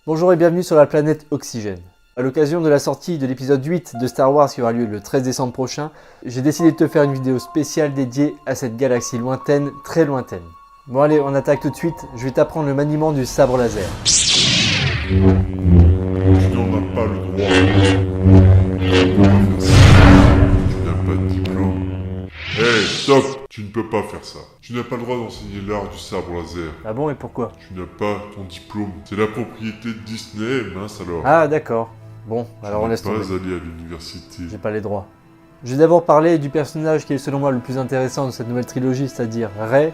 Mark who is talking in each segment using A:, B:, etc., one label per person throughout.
A: Bonjour et bienvenue sur la planète Oxygène. À l'occasion de la sortie de l'épisode 8 de Star Wars qui aura lieu le 13 décembre prochain, j'ai décidé de te faire une vidéo spéciale dédiée à cette galaxie lointaine, très lointaine. Bon allez, on attaque tout de suite, je vais t'apprendre le maniement du sabre laser.
B: Tu n'en as pas le droit. Tu n'as pas de diplôme. Hé, stop! Tu ne peux pas faire ça. Tu n'as pas le droit d'enseigner l'art du sabre laser.
A: Ah bon, et pourquoi?
B: Tu n'as pas ton diplôme. C'est la propriété de Disney, mince alors.
A: Ah d'accord. Bon, alors on laisse
B: Tu n'es
A: tomber.
B: pas allé à l'université.
A: J'ai pas les droits. Je vais d'abord parler du personnage qui est selon moi le plus intéressant de cette nouvelle trilogie, c'est-à-dire Rey,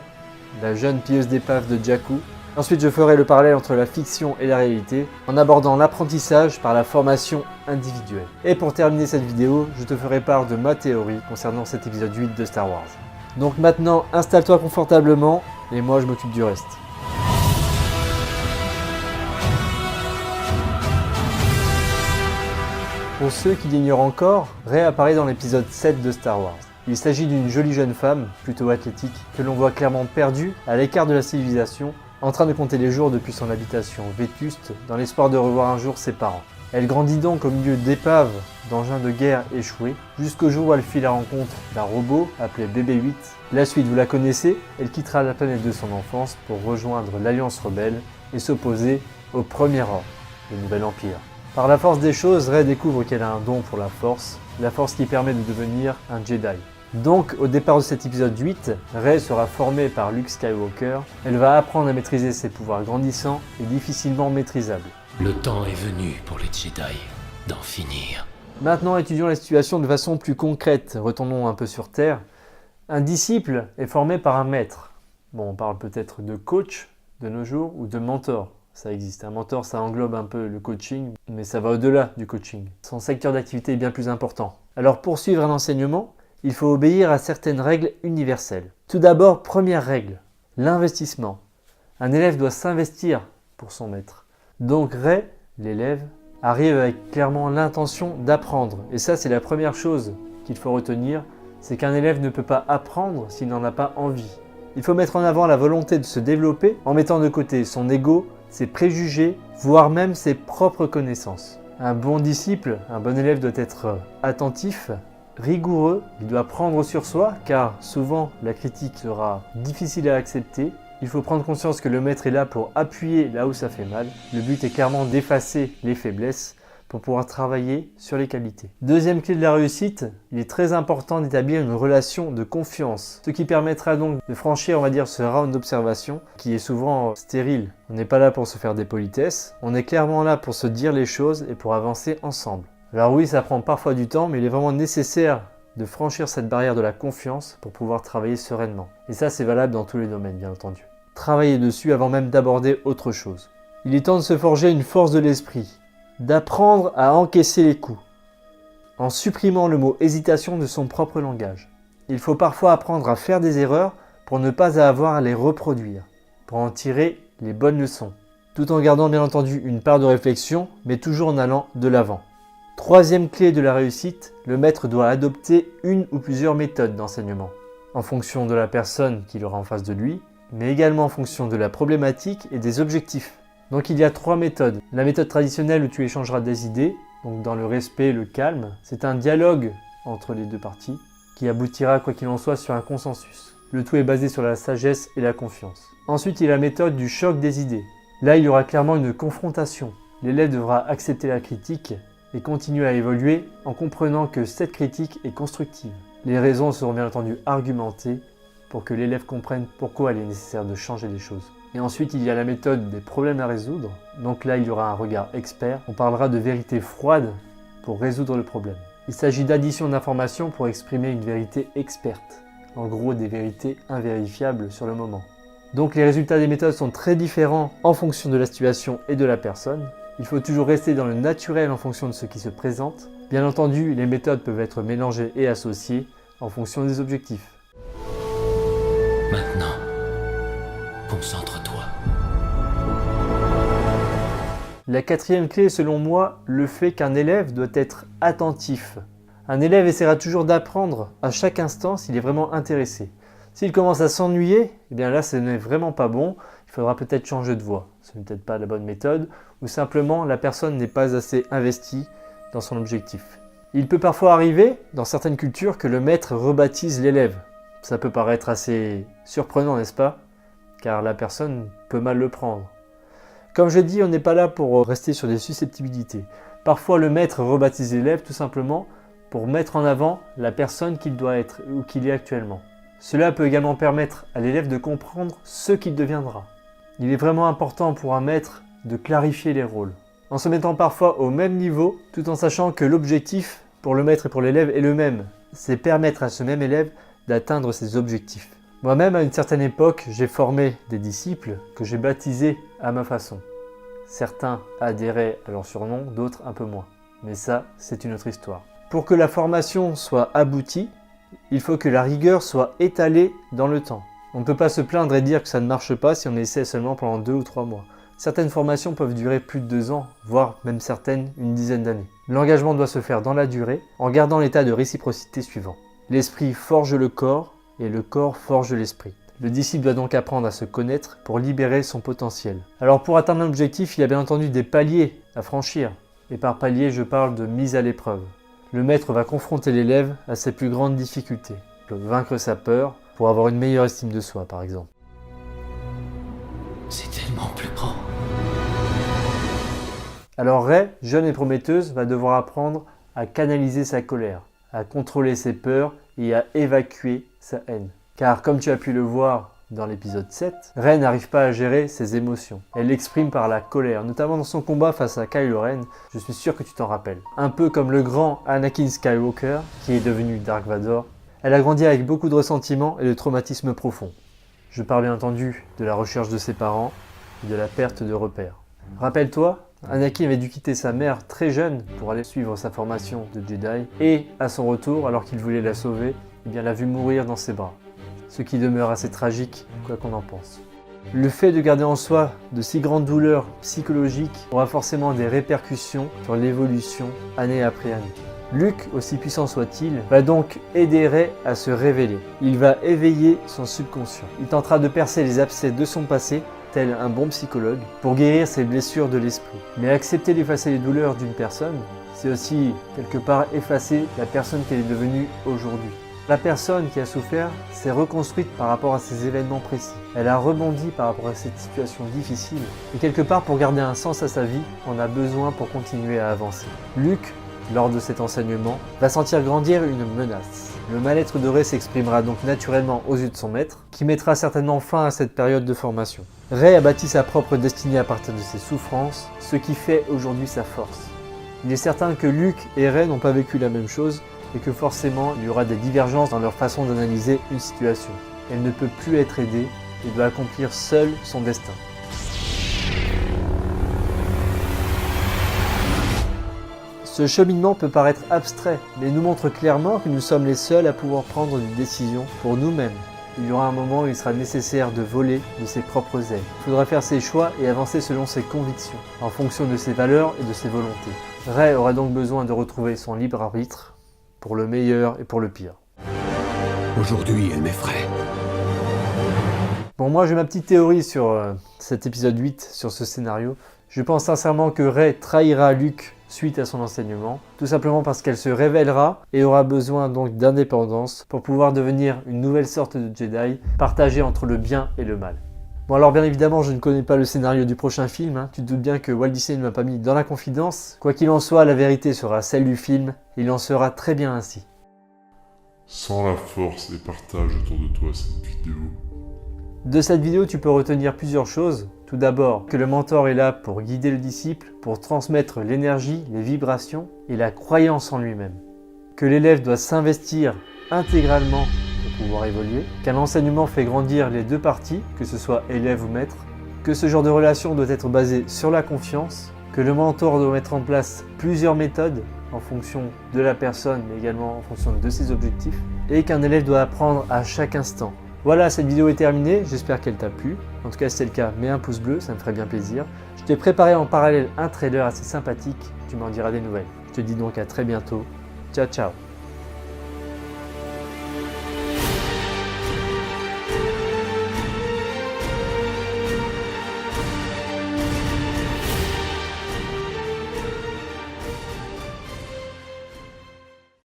A: la jeune pilleuse d'épave de Jakku. Ensuite, je ferai le parallèle entre la fiction et la réalité, en abordant l'apprentissage par la formation individuelle. Et pour terminer cette vidéo, je te ferai part de ma théorie concernant cet épisode 8 de Star Wars. Donc maintenant, installe-toi confortablement, et moi je m'occupe du reste. Pour ceux qui l'ignorent encore, Rey apparaît dans l'épisode 7 de Star Wars. Il s'agit d'une jolie jeune femme, plutôt athlétique, que l'on voit clairement perdue, à l'écart de la civilisation, en train de compter les jours depuis son habitation vétuste, dans l'espoir de revoir un jour ses parents. Elle grandit donc au milieu d'épaves, d'engins de guerre échoués, jusqu'au jour où elle fit la rencontre d'un robot appelé BB-8. La suite, vous la connaissez, elle quittera la planète de son enfance pour rejoindre l'Alliance rebelle et s'opposer au Premier Ordre, le Nouvel Empire. Par la force des choses, Rey découvre qu'elle a un don pour la force qui permet de devenir un Jedi. Donc, au départ de cet épisode 8, Rey sera formée par Luke Skywalker. Elle va apprendre à maîtriser ses pouvoirs grandissants et difficilement maîtrisables.
C: Le temps est venu pour les Jedi d'en finir.
A: Maintenant, étudions la situation de façon plus concrète. Retournons un peu sur Terre. Un disciple est formé par un maître. Bon, on parle peut-être de coach de nos jours ou de mentor. Ça existe. Un mentor, ça englobe un peu le coaching, mais ça va au-delà du coaching. Son secteur d'activité est bien plus important. Alors, pour suivre un enseignement, il faut obéir à certaines règles universelles. Tout d'abord, première règle, l'investissement. Un élève doit s'investir pour son maître. Donc Rey, l'élève, arrive avec clairement l'intention d'apprendre. Et ça, c'est la première chose qu'il faut retenir, c'est qu'un élève ne peut pas apprendre s'il n'en a pas envie. Il faut mettre en avant la volonté de se développer en mettant de côté son ego, ses préjugés, voire même ses propres connaissances. Un bon disciple, un bon élève doit être attentif, rigoureux, il doit prendre sur soi car souvent la critique sera difficile à accepter. Il faut prendre conscience que le maître est là pour appuyer là où ça fait mal. Le but est clairement d'effacer les faiblesses pour pouvoir travailler sur les qualités. Deuxième clé de la réussite, il est très important d'établir une relation de confiance. Ce qui permettra donc de franchir, on va dire, ce round d'observation qui est souvent stérile. On n'est pas là pour se faire des politesses, on est clairement là pour se dire les choses et pour avancer ensemble. Alors oui, ça prend parfois du temps, mais il est vraiment nécessaire de franchir cette barrière de la confiance pour pouvoir travailler sereinement. Et ça, c'est valable dans tous les domaines, bien entendu. Travailler dessus avant même d'aborder autre chose. Il est temps de se forger une force de l'esprit, d'apprendre à encaisser les coups, en supprimant le mot hésitation de son propre langage. Il faut parfois apprendre à faire des erreurs pour ne pas avoir à les reproduire, pour en tirer les bonnes leçons, tout en gardant bien entendu une part de réflexion, mais toujours en allant de l'avant. Troisième clé de la réussite, le maître doit adopter une ou plusieurs méthodes d'enseignement, en fonction de la personne qu'il aura en face de lui, mais également en fonction de la problématique et des objectifs. Donc il y a 3 méthodes. La méthode traditionnelle où tu échangeras des idées, donc dans le respect, le calme, c'est un dialogue entre les deux parties qui aboutira quoi qu'il en soit sur un consensus. Le tout est basé sur la sagesse et la confiance. Ensuite, il y a la méthode du choc des idées. Là, il y aura clairement une confrontation. L'élève devra accepter la critique et continuer à évoluer en comprenant que cette critique est constructive. Les raisons seront bien entendu argumentées pour que l'élève comprenne pourquoi il est nécessaire de changer les choses. Et ensuite, il y a la méthode des problèmes à résoudre. Donc là, il y aura un regard expert. On parlera de vérité froide pour résoudre le problème. Il s'agit d'addition d'informations pour exprimer une vérité experte. En gros, des vérités invérifiables sur le moment. Donc les résultats des méthodes sont très différents en fonction de la situation et de la personne. Il faut toujours rester dans le naturel en fonction de ce qui se présente. Bien entendu, les méthodes peuvent être mélangées et associées en fonction des objectifs.
C: Maintenant, concentre-toi.
A: La quatrième clé est selon moi le fait qu'un élève doit être attentif. Un élève essaiera toujours d'apprendre à chaque instant s'il est vraiment intéressé. S'il commence à s'ennuyer, eh bien là ce n'est vraiment pas bon, il faudra peut-être changer de voie. Ce n'est peut-être pas la bonne méthode, ou simplement la personne n'est pas assez investie dans son objectif. Il peut parfois arriver, dans certaines cultures, que le maître rebaptise l'élève. Ça peut paraître assez surprenant, n'est-ce pas? Car la personne peut mal le prendre. Comme je dis, on n'est pas là pour rester sur des susceptibilités. Parfois, le maître rebaptise l'élève tout simplement pour mettre en avant la personne qu'il doit être ou qu'il est actuellement. Cela peut également permettre à l'élève de comprendre ce qu'il deviendra. Il est vraiment important pour un maître de clarifier les rôles, en se mettant parfois au même niveau, tout en sachant que l'objectif pour le maître et pour l'élève est le même. C'est permettre à ce même élève d'atteindre ses objectifs. Moi-même, à une certaine époque, j'ai formé des disciples que j'ai baptisés à ma façon. Certains adhéraient à leur surnom, d'autres un peu moins. Mais ça, c'est une autre histoire. Pour que la formation soit aboutie, il faut que la rigueur soit étalée dans le temps. On ne peut pas se plaindre et dire que ça ne marche pas si on essaie seulement pendant 2 ou 3 mois. Certaines formations peuvent durer plus de 2 ans, voire même certaines une dizaine d'années. L'engagement doit se faire dans la durée, en gardant l'état de réciprocité suivant. L'esprit forge le corps et le corps forge l'esprit. Le disciple doit donc apprendre à se connaître pour libérer son potentiel. Alors pour atteindre l'objectif, il y a bien entendu des paliers à franchir. Et par palier, je parle de mise à l'épreuve. Le maître va confronter l'élève à ses plus grandes difficultés. Il peut vaincre sa peur pour avoir une meilleure estime de soi, par exemple.
C: C'est tellement plus grand.
A: Alors Rey, jeune et prometteuse, va devoir apprendre à canaliser sa colère, à contrôler ses peurs et à évacuer sa haine. Car comme tu as pu le voir dans l'épisode 7, Rey n'arrive pas à gérer ses émotions. Elle l'exprime par la colère, notamment dans son combat face à Kylo Ren, je suis sûr que tu t'en rappelles. Un peu comme le grand Anakin Skywalker, qui est devenu Dark Vador, elle a grandi avec beaucoup de ressentiment et de traumatismes profonds. Je parle bien entendu de la recherche de ses parents et de la perte de repères. Rappelle-toi, Anakin avait dû quitter sa mère très jeune pour aller suivre sa formation de Jedi et à son retour, alors qu'il voulait la sauver, l'a vu mourir dans ses bras. Ce qui demeure assez tragique, quoi qu'on en pense. Le fait de garder en soi de si grandes douleurs psychologiques aura forcément des répercussions sur l'évolution année après année. Luke, aussi puissant soit-il, va donc aider Rey à se révéler. Il va éveiller son subconscient. Il tentera de percer les abcès de son passé, tel un bon psychologue, pour guérir ses blessures de l'esprit. Mais accepter d'effacer les douleurs d'une personne, c'est aussi quelque part effacer la personne qu'elle est devenue aujourd'hui. La personne qui a souffert s'est reconstruite par rapport à ces événements précis. Elle a rebondi par rapport à cette situation difficile. Et quelque part, pour garder un sens à sa vie, on a besoin pour continuer à avancer. Luke, lors de cet enseignement, va sentir grandir une menace. Le mal-être de Rey s'exprimera donc naturellement aux yeux de son maître, qui mettra certainement fin à cette période de formation. Rey a bâti sa propre destinée à partir de ses souffrances, ce qui fait aujourd'hui sa force. Il est certain que Luke et Rey n'ont pas vécu la même chose, et que forcément il y aura des divergences dans leur façon d'analyser une situation. Elle ne peut plus être aidée et doit accomplir seule son destin. Ce cheminement peut paraître abstrait, mais nous montre clairement que nous sommes les seuls à pouvoir prendre des décisions pour nous-mêmes. Il y aura un moment où il sera nécessaire de voler de ses propres ailes. Il faudra faire ses choix et avancer selon ses convictions, en fonction de ses valeurs et de ses volontés. Rey aura donc besoin de retrouver son libre arbitre, pour le meilleur et pour le pire.
C: Aujourd'hui, elle m'effraie.
A: Bon, moi j'ai ma petite théorie sur cet épisode 8, sur ce scénario. Je pense sincèrement que Rey trahira Luke suite à son enseignement, tout simplement parce qu'elle se révélera et aura besoin donc d'indépendance pour pouvoir devenir une nouvelle sorte de Jedi, partagée entre le bien et le mal. Bon alors bien évidemment je ne connais pas le scénario du prochain film, tu te doutes bien que Walt Disney ne m'a pas mis dans la confidence. Quoi qu'il en soit, la vérité sera celle du film, et il en sera très bien ainsi.
B: Sans la force et partage autour de toi cette vidéo.
A: De cette vidéo tu peux retenir plusieurs choses. Tout d'abord, que le mentor est là pour guider le disciple, pour transmettre l'énergie, les vibrations et la croyance en lui-même. Que l'élève doit s'investir intégralement pour pouvoir évoluer, qu'un enseignement fait grandir les deux parties, que ce soit élève ou maître, que ce genre de relation doit être basé sur la confiance, que le mentor doit mettre en place plusieurs méthodes en fonction de la personne, mais également en fonction de ses objectifs, et qu'un élève doit apprendre à chaque instant. Voilà, cette vidéo est terminée, j'espère qu'elle t'a plu. En tout cas, si c'est le cas, mets un pouce bleu, ça me ferait bien plaisir. Je t'ai préparé en parallèle un trailer assez sympathique, tu m'en diras des nouvelles. Je te dis donc à très bientôt. Ciao, ciao.